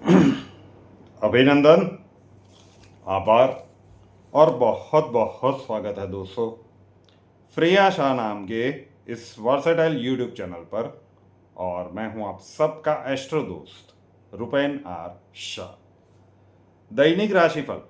अभिनंदन, आभार और बहुत बहुत स्वागत है दोस्तों फ्रेया शाह नाम के इस वर्सेटाइल यूट्यूब चैनल पर। और मैं हूं आप सबका एस्ट्रो दोस्त रुपेन आर शाह। दैनिक राशिफल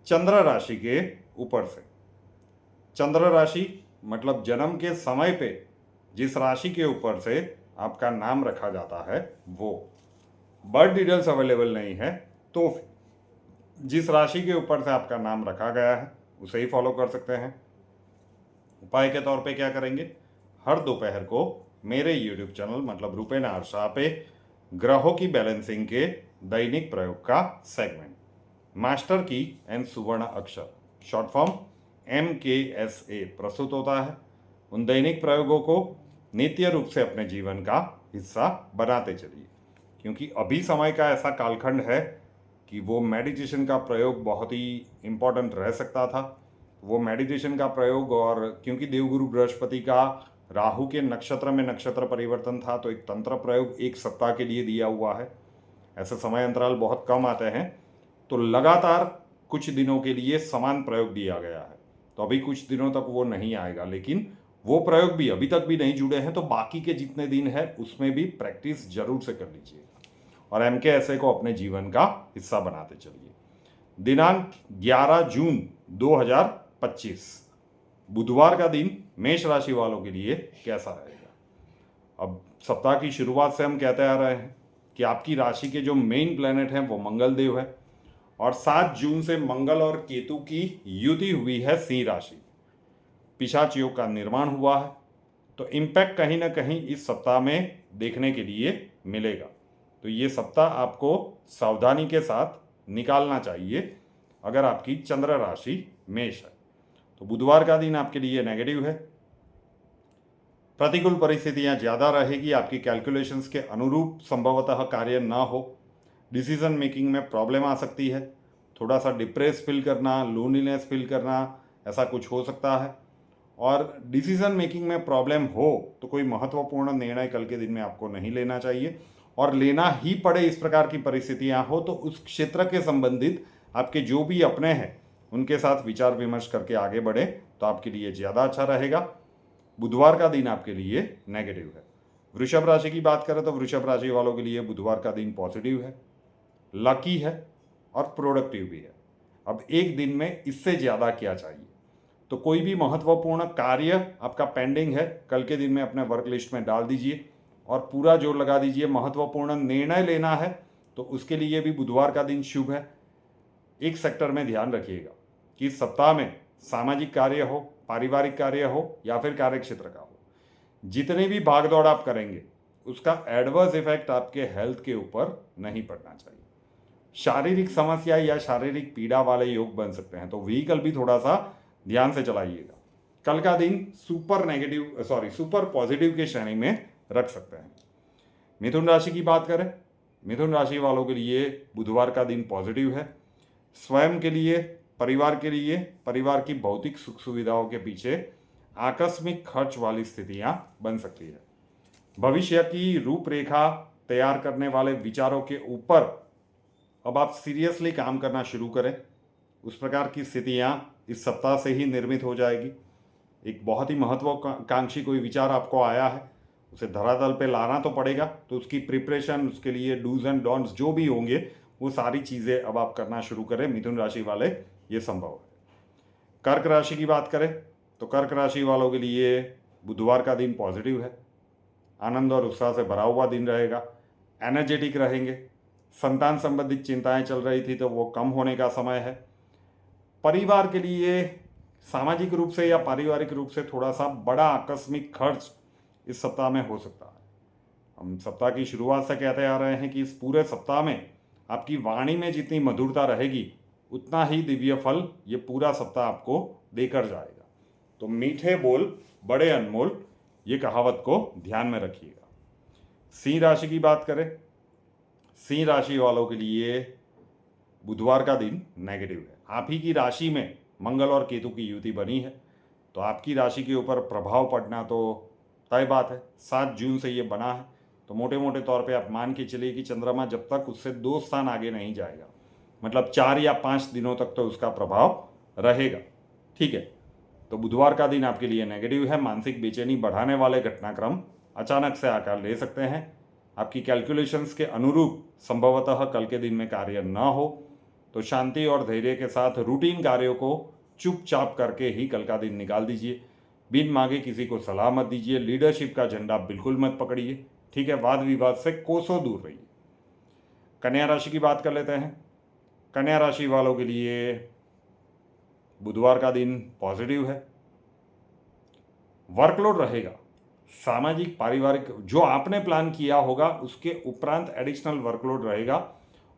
चंद्र राशि के ऊपर से। चंद्र राशि मतलब जन्म के समय पे जिस राशि के ऊपर से आपका नाम रखा जाता है वो। बर्थ डिटेल्स अवेलेबल नहीं है तो जिस राशि के ऊपर से आपका नाम रखा गया है उसे ही फॉलो कर सकते हैं। उपाय के तौर पे क्या करेंगे, हर दोपहर को मेरे यूट्यूब चैनल मतलब रुपेन आर शाह पे ग्रहों की बैलेंसिंग के दैनिक प्रयोग का सेगमेंट मास्टर की एंड सुवर्ण अक्षर शॉर्ट फॉर्म MKSA प्रस्तुत होता है। उन दैनिक प्रयोगों को नित्य रूप से अपने जीवन का हिस्सा बनाते चलिए, क्योंकि अभी समय का ऐसा कालखंड है कि वो मेडिटेशन का प्रयोग बहुत ही इम्पोर्टेंट रह सकता था। वो मेडिटेशन का प्रयोग, और क्योंकि देवगुरु बृहस्पति का राहु के नक्षत्र में नक्षत्र परिवर्तन था तो एक तंत्र प्रयोग एक सप्ताह के लिए दिया हुआ है। ऐसे समय अंतराल बहुत कम आते हैं, तो लगातार कुछ दिनों के लिए समान प्रयोग दिया गया है। तो अभी कुछ दिनों तक वो नहीं आएगा, लेकिन वो प्रयोग भी अभी तक भी नहीं जुड़े हैं तो बाकी के जितने दिन है उसमें भी प्रैक्टिस जरूर से कर लीजिएगा और MKSA को अपने जीवन का हिस्सा बनाते चलिए। दिनांक 11 जून 2025 बुधवार का दिन मेष राशि वालों के लिए कैसा रहेगा। अब सप्ताह की शुरुआत से हम कहते आ रहे हैं कि आपकी राशि के जो मेन प्लेनेट हैं वो मंगल देव है, और 7 जून से मंगल और केतु की युति हुई है सिंह राशि। पिशाच योग का निर्माण हुआ है, तो इम्पैक्ट कहीं ना कहीं इस सप्ताह में देखने के लिए मिलेगा। तो ये सप्ताह आपको सावधानी के साथ निकालना चाहिए अगर आपकी चंद्र राशि मेष है। तो बुधवार का दिन आपके लिए नेगेटिव है। प्रतिकूल परिस्थितियां ज़्यादा रहेगी, आपकी कैलकुलेशंस के अनुरूप संभवतः कार्य ना हो। डिसीजन मेकिंग में प्रॉब्लम आ सकती है, थोड़ा सा डिप्रेस फील करना, लोनलीनेस फील करना, ऐसा कुछ हो सकता है। और डिसीजन मेकिंग में प्रॉब्लम हो तो कोई महत्वपूर्ण निर्णय कल के दिन में आपको नहीं लेना चाहिए, और लेना ही पड़े इस प्रकार की परिस्थितियां हो तो उस क्षेत्र के संबंधित आपके जो भी अपने हैं उनके साथ विचार विमर्श करके आगे बढ़े तो आपके लिए ज़्यादा अच्छा रहेगा। बुधवार का दिन आपके लिए नेगेटिव है। वृषभ राशि की बात करें तो वृषभ राशि वालों के लिए बुधवार का दिन पॉजिटिव है, लकी है और प्रोडक्टिव भी है। अब एक दिन में इससे ज़्यादा क्या चाहिए। तो कोई भी महत्वपूर्ण कार्य आपका पेंडिंग है कल के दिन में अपने वर्क लिस्ट में डाल दीजिए और पूरा जोर लगा दीजिए। महत्वपूर्ण निर्णय लेना है तो उसके लिए भी बुधवार का दिन शुभ है। एक सेक्टर में ध्यान रखिएगा कि इस सप्ताह में सामाजिक कार्य हो, पारिवारिक कार्य हो या फिर कार्य क्षेत्र का हो, जितनी भी भागदौड़ आप करेंगे उसका एडवर्स इफेक्ट आपके हेल्थ के ऊपर नहीं पड़ना चाहिए। शारीरिक समस्या या शारीरिक पीड़ा वाले योग बन सकते हैं, तो व्हीकल भी थोड़ा सा ध्यान से चलाइएगा। कल का दिन सुपर पॉजिटिव की श्रेणी में रख सकते हैं। मिथुन राशि की बात करें, मिथुन राशि वालों के लिए बुधवार का दिन पॉजिटिव है। स्वयं के लिए, परिवार के लिए, परिवार की भौतिक सुख सुविधाओं के पीछे आकस्मिक खर्च वाली स्थितियां बन सकती है। भविष्य की रूपरेखा तैयार करने वाले विचारों के ऊपर अब आप सीरियसली काम करना शुरू करें, उस प्रकार की स्थितियां इस सप्ताह से ही निर्मित हो जाएगी। एक बहुत ही महत्वाकांक्षी कोई विचार आपको आया है, उसे धरातल पे लाना तो पड़ेगा, तो उसकी प्रिपरेशन, उसके लिए डूज एंड डोंट्स जो भी होंगे वो सारी चीज़ें अब आप करना शुरू करें। मिथुन राशि वाले ये संभव है। कर्क राशि की बात करें तो कर्क राशि वालों के लिए बुधवार का दिन पॉजिटिव है। आनंद और उत्साह से भरा हुआ दिन रहेगा, एनर्जेटिक रहेंगे। संतान संबंधित चिंताएं चल रही थी तो वो कम होने का समय है। परिवार के लिए सामाजिक रूप से या पारिवारिक रूप से थोड़ा सा बड़ा आकस्मिक खर्च इस सप्ताह में हो सकता है। हम सप्ताह की शुरुआत से कहते आ रहे हैं कि इस पूरे सप्ताह में आपकी वाणी में जितनी मधुरता रहेगी उतना ही दिव्य फल ये पूरा सप्ताह आपको देकर जाएगा। तो मीठे बोल बड़े अनमोल, ये कहावत को ध्यान में रखिएगा। सिंह राशि की बात करें, सिंह राशि वालों के लिए बुधवार का दिन नेगेटिव है। आप ही की राशि में मंगल और केतु की युति बनी है, तो आपकी राशि के ऊपर प्रभाव पड़ना तो तय बात है। 7 जून से ये बना है, तो मोटे मोटे तौर पे आप मान के चलिए कि चंद्रमा जब तक उससे 2 स्थान आगे नहीं जाएगा, मतलब 4 या 5 दिनों तक तो उसका प्रभाव रहेगा। ठीक है, तो बुधवार का दिन आपके लिए नेगेटिव है। मानसिक बेचैनी बढ़ाने वाले घटनाक्रम अचानक से आकार ले सकते हैं। आपकी कैलकुलेशंस के अनुरूप संभवतः कल के दिन में कार्य न हो, तो शांति और धैर्य के साथ रूटीन कार्यों को चुपचाप करके ही कल का दिन निकाल दीजिए। बिन मांगे किसी को सलाह मत दीजिए। लीडरशिप का झंडा बिल्कुल मत पकड़िए। ठीक है, वाद विवाद से कोसों दूर रहिए। कन्या राशि की बात कर लेते हैं। कन्या राशि वालों के लिए बुधवार का दिन पॉजिटिव है। वर्कलोड रहेगा, सामाजिक पारिवारिक जो आपने प्लान किया होगा उसके उपरांत एडिशनल वर्कलोड रहेगा।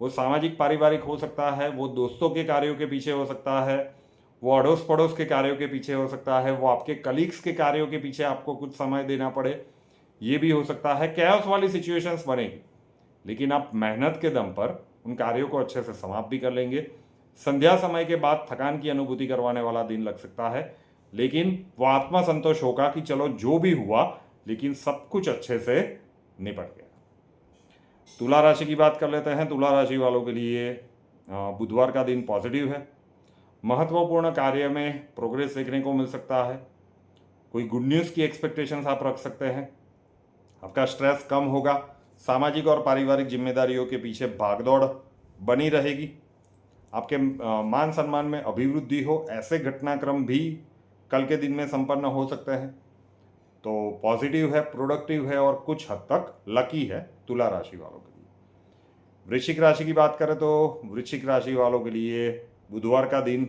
वो सामाजिक पारिवारिक हो सकता है, वो दोस्तों के कार्यों के पीछे हो सकता है, वो अड़ोस पड़ोस के कार्यों के पीछे हो सकता है, वो आपके कलीग्स के कार्यों के पीछे आपको कुछ समय देना पड़े, ये भी हो सकता है। कैओस वाली सिचुएशंस बनेगी, लेकिन आप मेहनत के दम पर उन कार्यों को अच्छे से समाप्त भी कर लेंगे। संध्या समय के बाद थकान की अनुभूति करवाने वाला दिन लग सकता है, लेकिन वो आत्मसंतोष होगा कि चलो जो भी हुआ लेकिन सब कुछ अच्छे से निपट गया। तुला राशि की बात कर लेते हैं। तुला राशि वालों के लिए बुधवार का दिन पॉजिटिव है। महत्वपूर्ण कार्य में प्रोग्रेस देखने को मिल सकता है। कोई गुड न्यूज़ की एक्सपेक्टेशंस आप रख सकते हैं। आपका स्ट्रेस कम होगा। सामाजिक और पारिवारिक जिम्मेदारियों के पीछे भागदौड़ बनी रहेगी। आपके मान सम्मान में अभिवृद्धि हो, ऐसे घटनाक्रम भी कल के दिन में संपन्न हो सकते हैं। तो पॉजिटिव है, प्रोडक्टिव है और कुछ हद तक लकी है तुला राशि वालों के लिए। वृश्चिक राशि की बात करें तो वृश्चिक राशि वालों के लिए बुधवार का दिन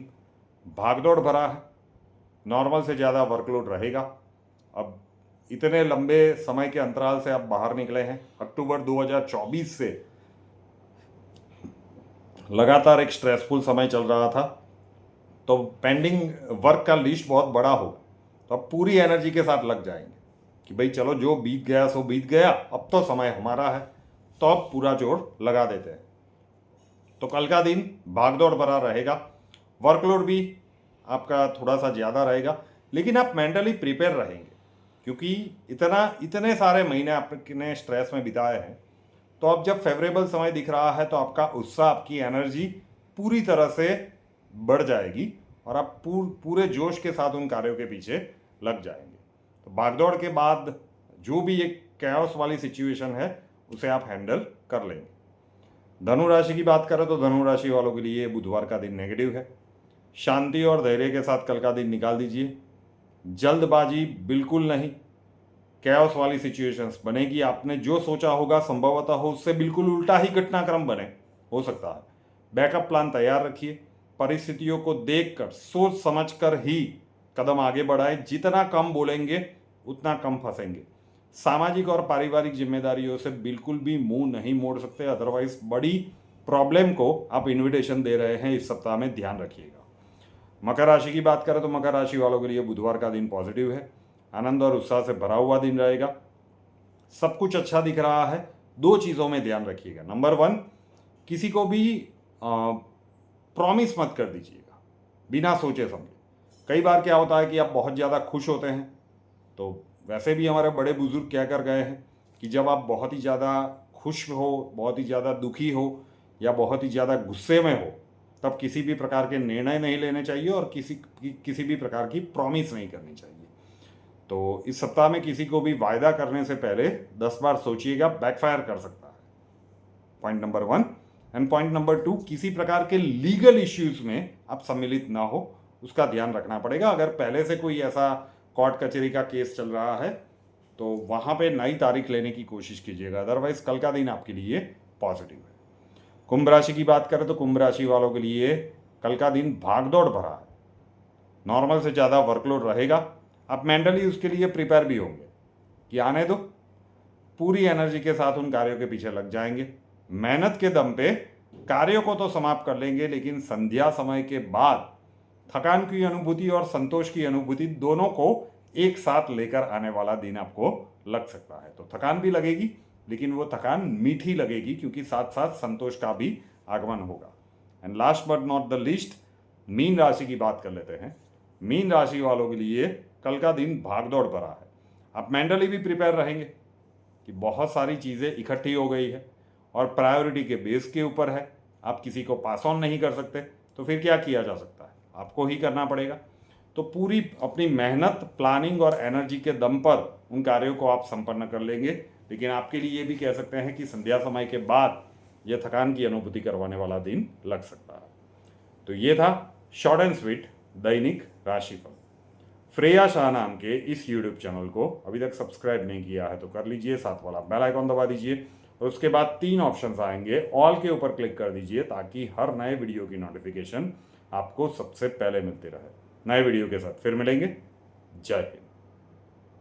भागदौड़ भरा है। नॉर्मल से ज़्यादा वर्कलोड रहेगा। अब इतने लंबे समय के अंतराल से आप बाहर निकले हैं। अक्टूबर 2024 से लगातार एक स्ट्रेसफुल समय चल रहा था, तो पेंडिंग वर्क का लिस्ट बहुत बड़ा होगा। तो अब पूरी एनर्जी के साथ लग जाएंगे कि भाई चलो जो बीत गया सो बीत गया, अब तो समय हमारा है, तो अब पूरा जोर लगा देते हैं। तो कल का दिन भागदौड़ भरा रहेगा। वर्कलोड भी आपका थोड़ा सा ज़्यादा रहेगा, लेकिन आप मेंटली प्रिपेयर रहेंगे, क्योंकि इतने सारे महीने आपने स्ट्रेस में बिताए हैं। तो अब जब फेवरेबल समय दिख रहा है तो आपका उत्साह, आपकी एनर्जी पूरी तरह से बढ़ जाएगी और आप पूरे जोश के साथ उन कार्यों के पीछे लग जाएंगे। तो भागदौड़ के बाद जो भी एक कैओस वाली सिचुएशन है उसे आप हैंडल कर लेंगे। धनु राशि की बात करें तो धनु राशि वालों के लिए बुधवार का दिन नेगेटिव है। शांति और धैर्य के साथ कल का दिन निकाल दीजिए। जल्दबाजी बिल्कुल नहीं। कैओस वाली सिचुएशंस बनेगी। आपने जो सोचा होगा संभवतः हो उससे बिल्कुल उल्टा ही घटनाक्रम बने, हो सकता है। बैकअप प्लान तैयार रखिए। परिस्थितियों को देखकर सोच समझकर ही कदम आगे बढ़ाएं। जितना कम बोलेंगे उतना कम फंसेंगे। सामाजिक और पारिवारिक जिम्मेदारियों से बिल्कुल भी मुंह नहीं मोड़ सकते, अदरवाइज बड़ी प्रॉब्लम को आप इन्विटेशन दे रहे हैं। इस सप्ताह में ध्यान रखिएगा। मकर राशि की बात करें तो मकर राशि वालों के लिए बुधवार का दिन पॉजिटिव है। आनंद और उत्साह से भरा हुआ दिन रहेगा। सब कुछ अच्छा दिख रहा है। 2 चीज़ों में ध्यान रखिएगा। नंबर 1, किसी को भी प्रॉमिस मत कर दीजिएगा बिना सोचे समझे। कई बार क्या होता है कि आप बहुत ज़्यादा खुश होते हैं, तो वैसे भी हमारे बड़े बुजुर्ग क्या कर गए हैं कि जब आप बहुत ही ज़्यादा खुश हो, बहुत ही ज़्यादा दुखी हो या बहुत ही ज़्यादा गुस्से में हो, तब किसी भी प्रकार के निर्णय नहीं लेने चाहिए और किसी भी प्रकार की प्रॉमिस नहीं करनी चाहिए। तो इस सप्ताह में किसी को भी वायदा करने से पहले 10 बार सोचिएगा, बैकफायर कर सकता है। Point number 1 and point number 2, किसी प्रकार के लीगल इश्यूज में आप सम्मिलित ना हो, उसका ध्यान रखना पड़ेगा। अगर पहले से कोई ऐसा कोर्ट कचहरी का केस चल रहा है तो वहाँ पे नई तारीख लेने की कोशिश कीजिएगा, अदरवाइज कल का दिन आपके लिए पॉजिटिव है। कुंभ राशि की बात करें तो कुंभ राशि वालों के लिए कल का दिन भागदौड़ भरा है। नॉर्मल से ज़्यादा वर्कलोड रहेगा। आप मेंटली उसके लिए प्रिपेयर भी होंगे कि आने दो, पूरी एनर्जी के साथ उन कार्यों के पीछे लग जाएंगे। मेहनत के दम पे कार्यों को तो समाप्त कर लेंगे, लेकिन संध्या समय के बाद थकान की अनुभूति और संतोष की अनुभूति दोनों को एक साथ लेकर आने वाला दिन आपको लग सकता है। तो थकान भी लगेगी, लेकिन वो थकान मीठी लगेगी, क्योंकि साथ साथ संतोष का भी आगमन होगा। And last but not the least, mean राशि की बात कर लेते हैं। मीन राशि वालों के लिए कल का दिन भागदौड़ भरा है। आप मेंटली भी प्रिपेयर रहेंगे कि कि बहुत सारी चीज़ें इकट्ठी हो गई है और प्रायोरिटी के बेस के ऊपर है, आप किसी को पास ऑन नहीं कर सकते, तो फिर क्या किया जा सकता है, आपको ही करना पड़ेगा। तो पूरी अपनी मेहनत, प्लानिंग और एनर्जी के दम पर उन कार्यों को आप संपन्न कर लेंगे। लेकिन आपके लिए ये भी कह सकते हैं कि संध्या समय के बाद यह थकान की अनुभूति करवाने वाला दिन लग सकता है। तो ये था शॉर्ट एंड स्वीट दैनिक राशिफल। श्रेया शाह नाम के इस यूट्यूब चैनल को अभी तक सब्सक्राइब नहीं किया है तो कर लीजिए, साथ वाला बेल आइकॉन दबा दीजिए और उसके बाद 3 ऑप्शंस आएंगे, ऑल के ऊपर क्लिक कर दीजिए ताकि हर नए वीडियो की नोटिफिकेशन आपको सबसे पहले मिलती रहे। नए वीडियो के साथ फिर मिलेंगे। जय हिंद।